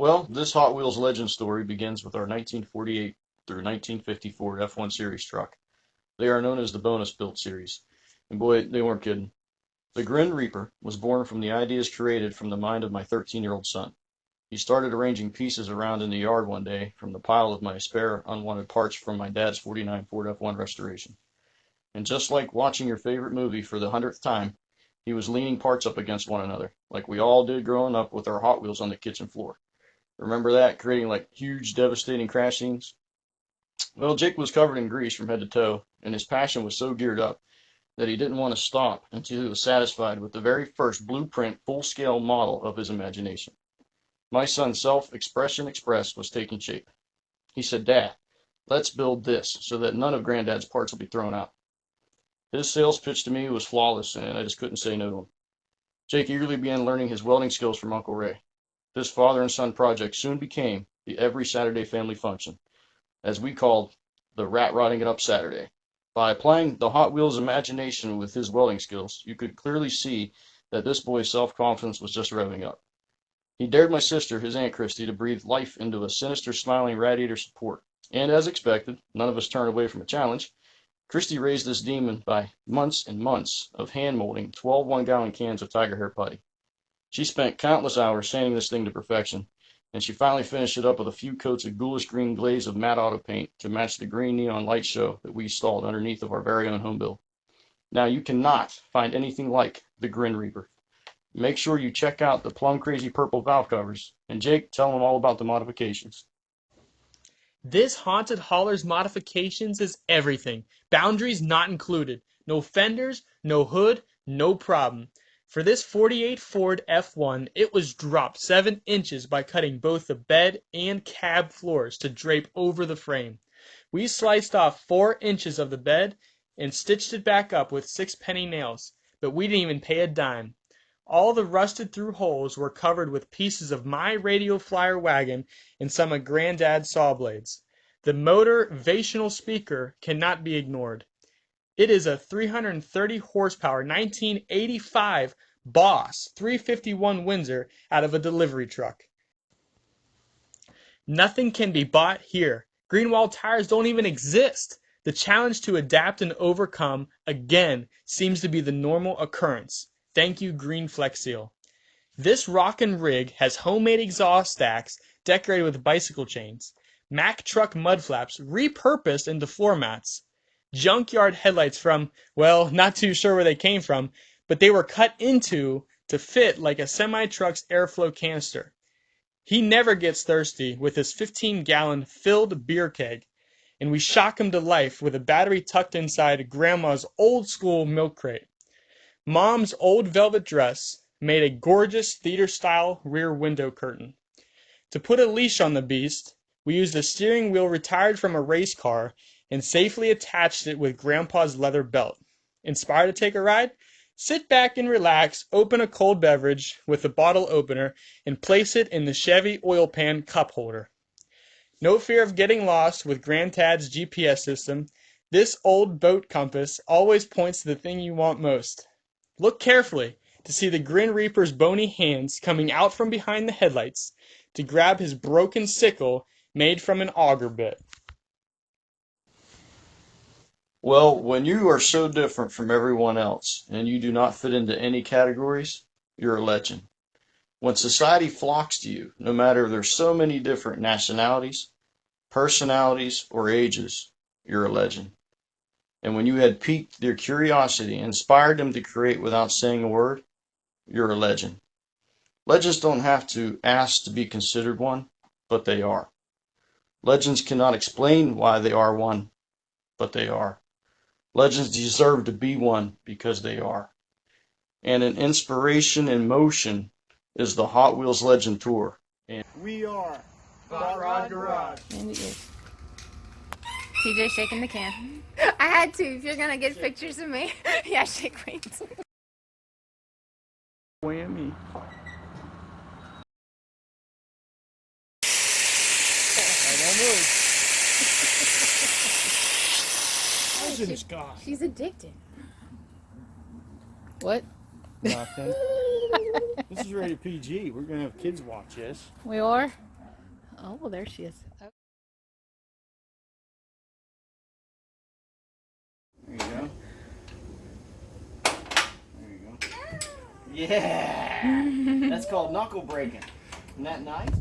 Well, this Hot Wheels legend story begins with our 1948 through 1954 F1 Series truck. They are known as the Bonus Built Series. And boy, they weren't kidding. The Grin Reaper was born from the ideas created from the mind of my 13-year-old son. He started arranging pieces around in the yard one day from the pile of my spare unwanted parts from my dad's '49 Ford F1 restoration. And just like watching your favorite movie for the 100th time, he was leaning parts up against one another, like we all did growing up with our Hot Wheels on the kitchen floor. Remember that? Creating like huge, devastating crash scenes? Well, Jake was covered in grease from head to toe, and his passion was so geared up that he didn't want to stop until he was satisfied with the very first blueprint, full-scale model of his imagination. My son's self-expression expressed was taking shape. He said, "Dad, let's build this so that none of Granddad's parts will be thrown out." His sales pitch to me was flawless, and I just couldn't say no to him. Jake eagerly began learning his welding skills from Uncle Ray. This father and son project soon became the every Saturday family function, as we called the Rat Rodding It Up Saturday. By applying the Hot Wheels imagination with his welding skills, you could clearly see that this boy's self-confidence was just revving up. He dared my sister, his Aunt Christy, to breathe life into a sinister, smiling radiator support. And as expected, none of us turned away from a challenge. Christy raised this demon by months and months of hand molding 12 one-gallon cans of tiger hair putty. She spent countless hours sanding this thing to perfection, and she finally finished it up with a few coats of ghoulish green glaze of matte auto paint to match the green neon light show that we installed underneath of our very own home build. Now, you cannot find anything like the Grin Reaper. Make sure you check out the plum crazy purple valve covers, and Jake, tell them all about the modifications. This Haunted Hollers modifications is everything. Boundaries not included. No fenders, no hood, no problem. For this '48 Ford F1, it was dropped 7 inches by cutting both the bed and cab floors to drape over the frame. We sliced off 4 inches of the bed and stitched it back up with 6-penny nails, but we didn't even pay a dime. All the rusted through holes were covered with pieces of my radio flyer wagon and some of Granddad's saw blades. The motivational speaker cannot be ignored. It is a 330 horsepower 1985 Boss 351 Windsor out of a delivery truck. Nothing can be bought here. Greenwald tires don't even exist. The challenge to adapt and overcome, again, seems to be the normal occurrence. Thank you, Green Flex Seal. This rockin' rig has homemade exhaust stacks decorated with bicycle chains, Mack truck mud flaps repurposed into floor mats, junkyard headlights from, well, not too sure where they came from, but they were cut into to fit like a semi-truck's airflow canister. He never gets thirsty with his 15-gallon filled beer keg, and we shock him to life with a battery tucked inside Grandma's old-school milk crate. Mom's old velvet dress made a gorgeous theater-style rear window curtain. To put a leash on the beast, we used a steering wheel retired from a race car and safely attached it with Grandpa's leather belt. Inspired to take a ride? Sit back and relax, open a cold beverage with a bottle opener, and place it in the Chevy oil pan cup holder. No fear of getting lost with Granddad's GPS system. This old boat compass always points to the thing you want most. Look carefully to see the Grin Reaper's bony hands coming out from behind the headlights to grab his broken sickle made from an auger bit. Well, when you are so different from everyone else and you do not fit into any categories, you're a legend. When society flocks to you, no matter if there's so many different nationalities, personalities, or ages, you're a legend. And when you had piqued their curiosity and inspired them to create without saying a word, you're a legend. Legends don't have to ask to be considered one, but they are. Legends cannot explain why they are one, but they are. Legends deserve to be one because they are. And an inspiration in motion is the Hot Wheels Legend Tour. And We are Hot Rod Garage. And it is. TJ shaking the can. I had to. If you're gonna get pictures of me, yeah, shake weights. Whammy. She's addicted. What? Nothing. This is rated PG. We're gonna have kids watch this. We are? Oh, well, there she is. There you go. There you go. Yeah! That's called knuckle breaking. Isn't that nice?